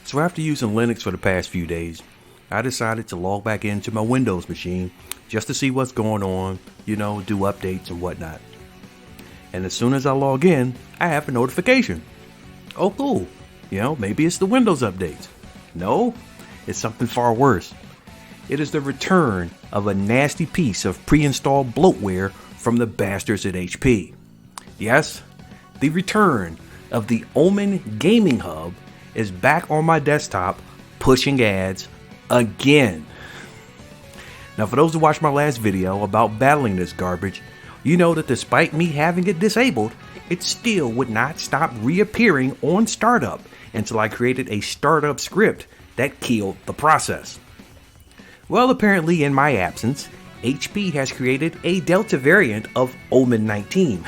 So after using Linux for the past few days, I decided to log back into my Windows machine just to see what's going on, do updates and whatnot. And as soon as I log in, I have a notification. Oh, cool. Maybe it's the Windows updates. No, it's something far worse. It is the return of a nasty piece of pre-installed bloatware from the bastards at HP. Yes, the return of the Omen Gaming Hub is back on my desktop pushing ads again. Now, for those who watched my last video about battling this garbage, you know that despite me having it disabled, it still would not stop reappearing on startup until I created a startup script that killed the process. Well, apparently in my absence, HP has created a Delta variant of Omen 19,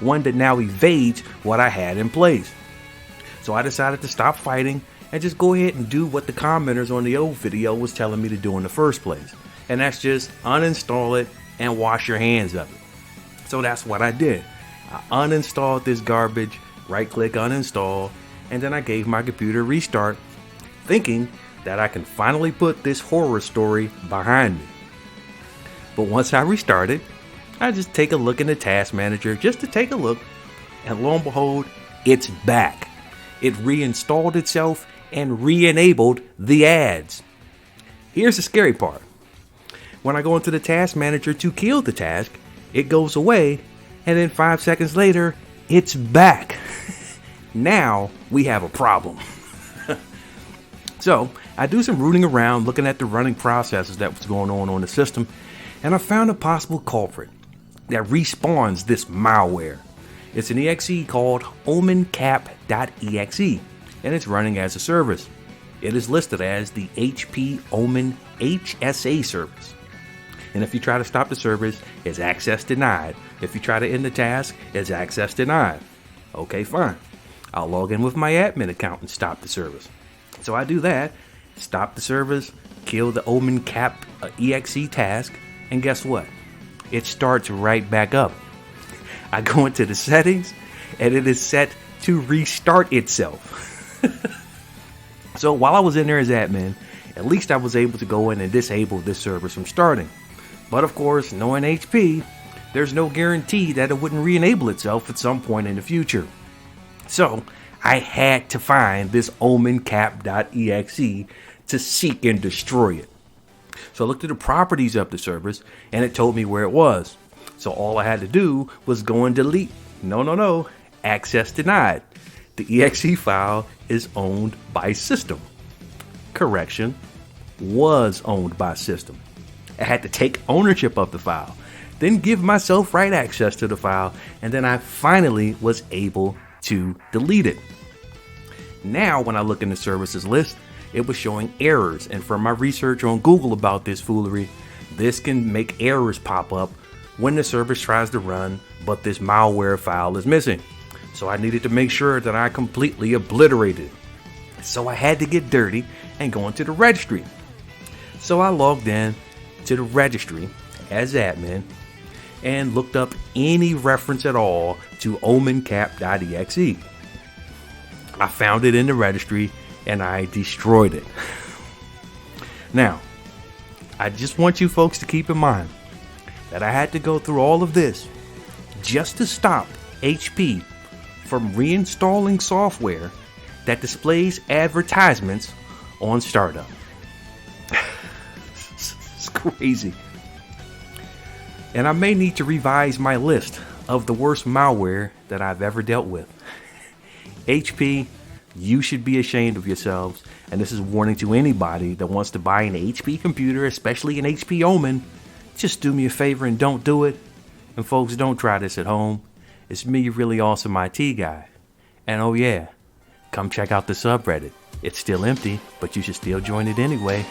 one that now evades what I had in place. So I decided to stop fighting and just go ahead and do what the commenters on the old video was telling me to do in the first place. And that's just uninstall it and wash your hands of it. So that's what I did. I uninstalled this garbage, right click uninstall, and then I gave my computer a restart, thinking that I can finally put this horror story behind me. But once I restarted, I just take a look in the task manager just to take a look, and lo and behold, it's back. It reinstalled itself and re-enabled the ads. Here's the scary part. When I go into the task manager to kill the task, it goes away, and then 5 seconds later, it's back. Now we have a problem. So I do some rooting around looking at the running processes that was going on the system, and I found a possible culprit that respawns this malware. It's an exe called OmenCap.exe, and it's running as a service. It is listed as the HP Omen HSA service. And if you try to stop the service, it's access denied. If you try to end the task, it's access denied. Okay, fine. I'll log in with my admin account and stop the service. So I do that, stop the service, kill the OmenCap.exe task, and guess what? It starts right back up. I go into the settings, and it is set to restart itself. So while I was in there as admin, at least I was able to go in and disable this service from starting. But of course, knowing HP, there's no guarantee that it wouldn't re-enable itself at some point in the future. So I had to find this OmenCap.exe to seek and destroy it. So I looked at the properties of the service, and it told me where it was. So all I had to do was go and delete. No, access denied. The exe file is owned by system. Correction, was owned by system. I had to take ownership of the file, then give myself write access to the file, and then I finally was able to delete it. Now when I look in the services list, it was showing errors, and from my research on Google about this foolery, this can make errors pop up when the service tries to run, but this malware file is missing. So I needed to make sure that I completely obliterated it. So I had to get dirty and go into the registry. So I logged in to the registry as admin and looked up any reference at all to OmenCap.exe. I found it in the registry and I destroyed it. Now, I just want you folks to keep in mind that I had to go through all of this just to stop HP from reinstalling software that displays advertisements on startup. It's crazy. And I may need to revise my list of the worst malware that I've ever dealt with. HP, you should be ashamed of yourselves, and this is a warning to anybody that wants to buy an HP computer, especially an HP Omen. Just do me a favor and don't do it. And folks, don't try this at home. It's me, your really awesome IT guy. And oh yeah, come check out the subreddit. It's still empty, but you should still join it anyway.